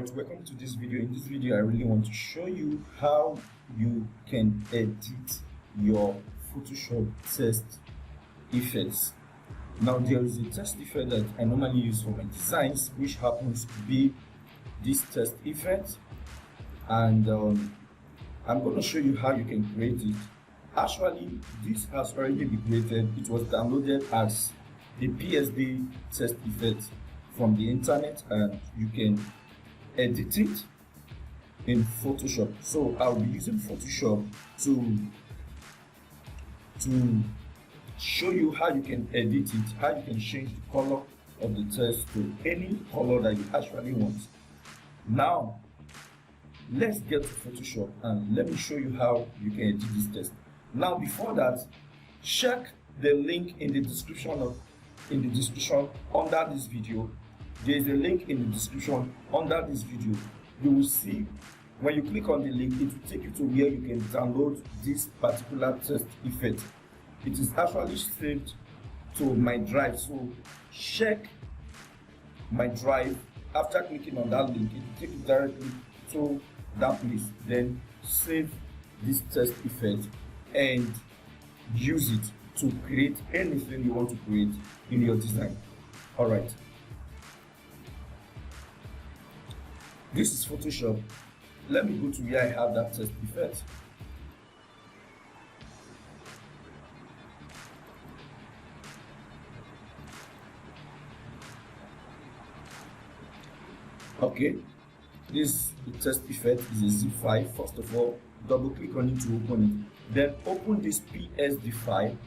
Alright, welcome to this video. In this video I really want to show you how you can edit your Photoshop test effects. Now there is a test effect that I normally use for my designs, which happens to be this test effect, and I'm going to show you how you can create it. Actually, this has already been created. It was downloaded as a PSD test effect from the internet, and you can edit it in Photoshop. So I'll be using Photoshop to show you how you can edit it, how you can change the color of the text to any color that you actually want. Now let's get to Photoshop and let me show you how you can edit this text. Now before that, check the link in the description under this video. There is a link in the description under this video. You will see, when you click on the link, it will take you to where you can download this particular test effect. It is actually saved to my drive, so check my drive. After clicking on that link, it will take you directly to that place. Then save this test effect and use it to create anything you want to create in your design. Alright, this is Photoshop. Let me go to where I have that test effect. Okay, this test effect is a zip file. First of all, double click on it to open it. Then open this PSD file,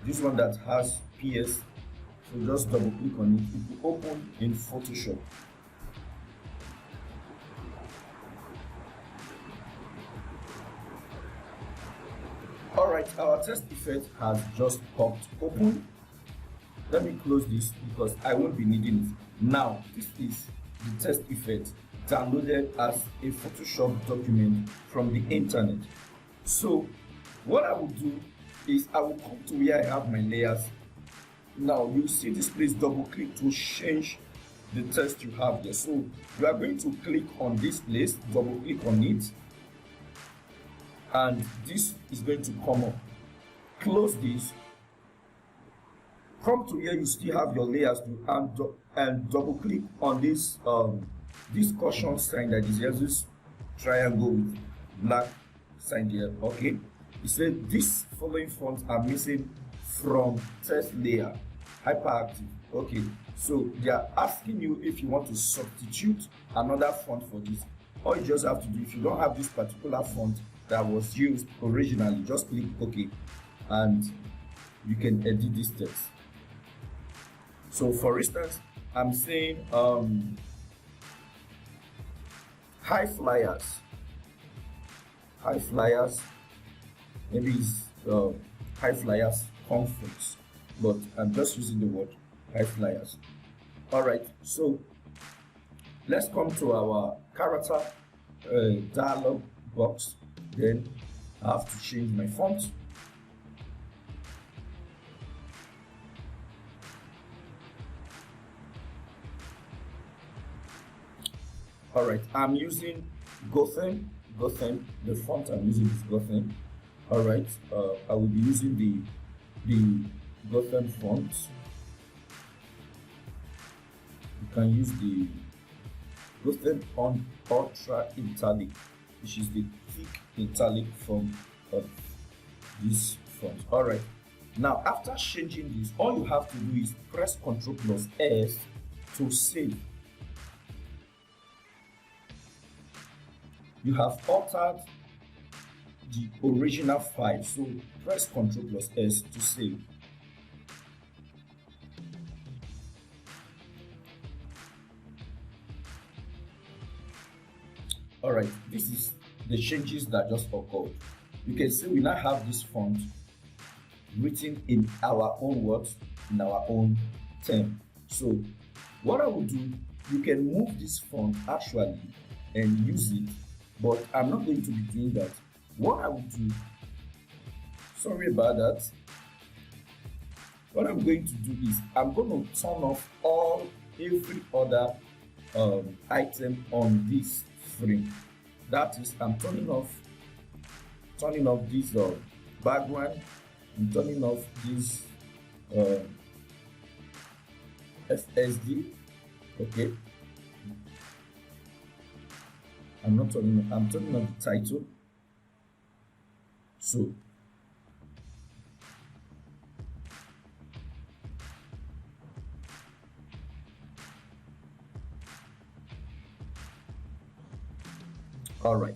this one that has PS. So just double click on it. It will open in Photoshop. Alright, our test effect has just popped open. Let me close this because I won't be needing it. Now, this is the test effect downloaded as a Photoshop document from the internet. So what I will do is I will come to where I have my layers. Now you see this place, double click to change the text you have there. So you are going to click on this place, double click on it, and this is going to come up. Close this, come to where you still have your layers to, and double click on this this caution sign that is here, this triangle with black sign here. Okay, it said this following fonts are missing from test layer, hyperactive. Okay, so they are asking you if you want to substitute another font for this. All you just have to do, if you don't have this particular font that was used originally, just click OK and you can edit this text. So for instance, I'm saying high flyers, maybe it's high flyers conference, but I'm just using the word high flyers. Alright, so let's come to our character dialog box. Then I have to change my font. Alright, I'm using Gotham. The font I'm using is Gotham. Alright, I will be using the Gotham font. You can use the Gotham on Ultra Italic, which is the thick italic font of this font. Alright, now after changing this, all you have to do is press Ctrl+S to save. You have altered the original file, so press Ctrl+S to save. Alright, this is the changes that just occurred. You can see we now have this font written in our own words, in our own term. So what I will do, you can move this font actually and use it, but I'm not going to be doing that. What I will do, sorry about that, what I'm going to do is I'm going to turn off every other item on this frame. That is, I'm turning off this background. I'm turning off this FSD. Okay, I'm turning off the title. So all right,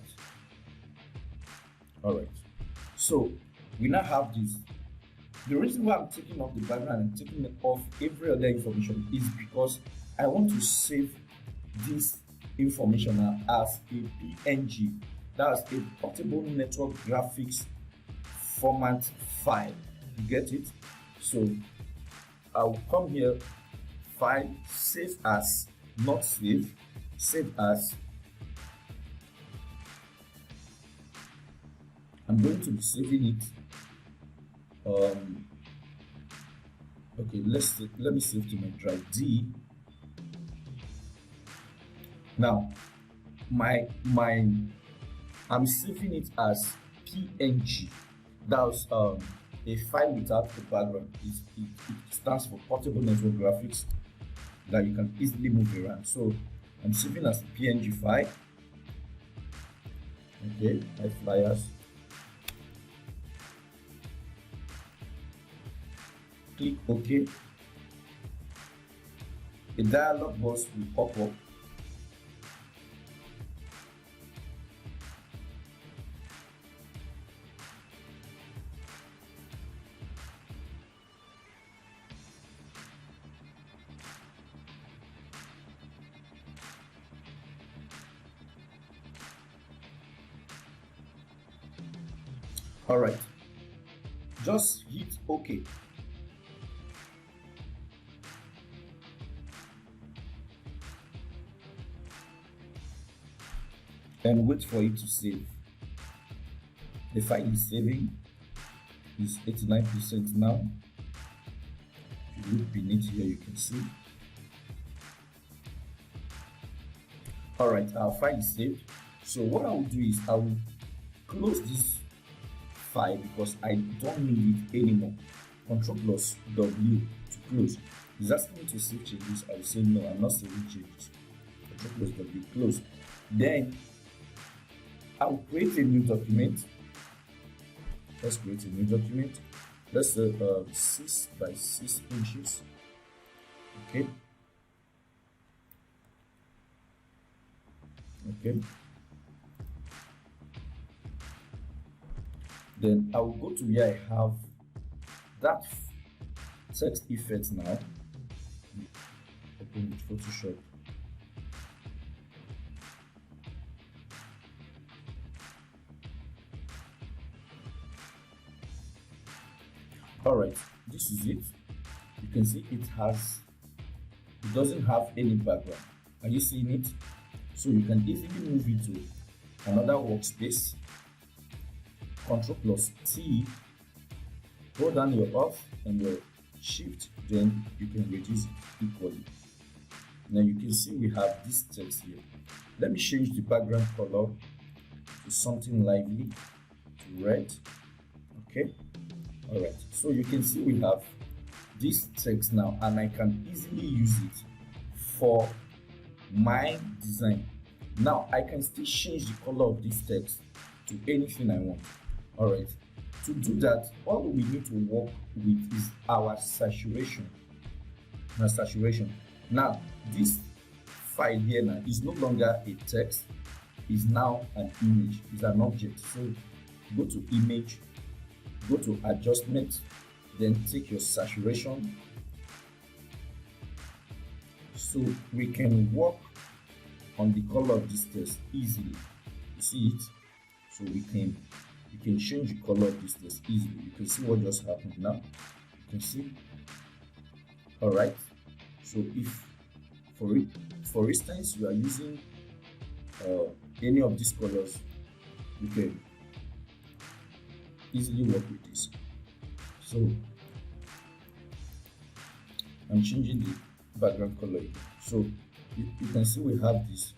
so we now have this. The reason why I'm taking off the background and taking off every other information is because I want to save this information as a PNG. That's a portable network graphics format file. You get it? So I'll come here, file, save as, not save, save as. I'm going to be saving it. Okay, let me save to my drive D. Now I'm saving it as PNG. That's a file without the background. It stands for portable network graphics that you can easily move around. So I'm saving as a PNG file. Okay, my flyers. Click OK. A dialog box will pop up. All right, just hit OK. And wait for it to save. The file is saving. It's 89% now. If you look beneath here, you can see. All right, our file is saved. So what I will do is I will close this file because I don't need it anymore. Ctrl plus W to close. It's asking me to save changes. I will say no, I'm not saving changes. Ctrl plus W, close. Then I will create a new document. Let's create a new document. Let's say 6 by 6 inches. Okay. Okay. Then I will go to where I have that text effect now. Open with Photoshop. All right, this is it. You can see it doesn't have any background. Are you seeing it? So you can easily move it to another workspace. Ctrl plus T, hold down your Alt and your Shift, then you can reduce it equally. Now you can see we have this text here. Let me change the background color to something lively, to red. Okay. All right, so you can see we have this text now, and I can easily use it for my design. Now I can still change the color of this text to anything I want. All right, to do that, all we need to work with is our saturation. Now this file here now is no longer a text, is now an image, is an object. So go to image, go to adjustment, then take your saturation, so we can work on the color of this text easily. You see it? So you can change the color of this text easily. You can see what just happened now. You can see. All right. So if for instance you are using any of these colors, you can easily work with this. So I'm changing the background color again. So you can see we have this.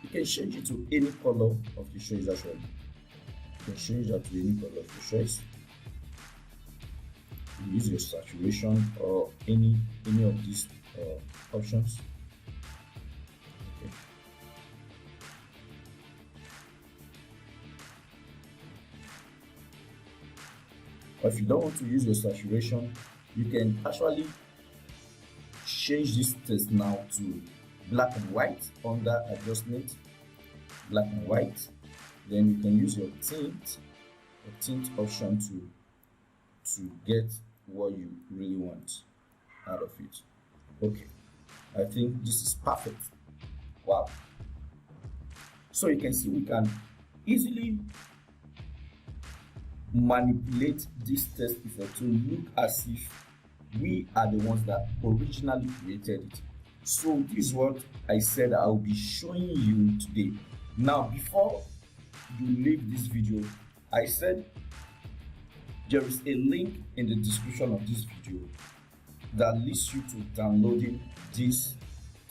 You can change it to any color of your choice. Actually, you can change that to any color of your choice. You use your saturation or any of these options. Okay. But if you don't want to use your saturation, you can actually change this text now to black and white under adjustment, black and white. Then you can use your tint option to get what you really want out of it. Okay, I think this is perfect. Wow. So you can see we can easily manipulate this text effect to look as if we are the ones that originally created it. So this is what I said I'll be showing you today. Now, before you leave this video, I said there is a link in the description of this video that leads you to downloading this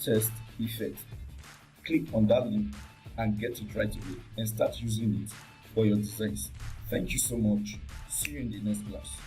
text effect. Click on that link and get it right away and start using it for your designs. Thank you so much. See you in the next class.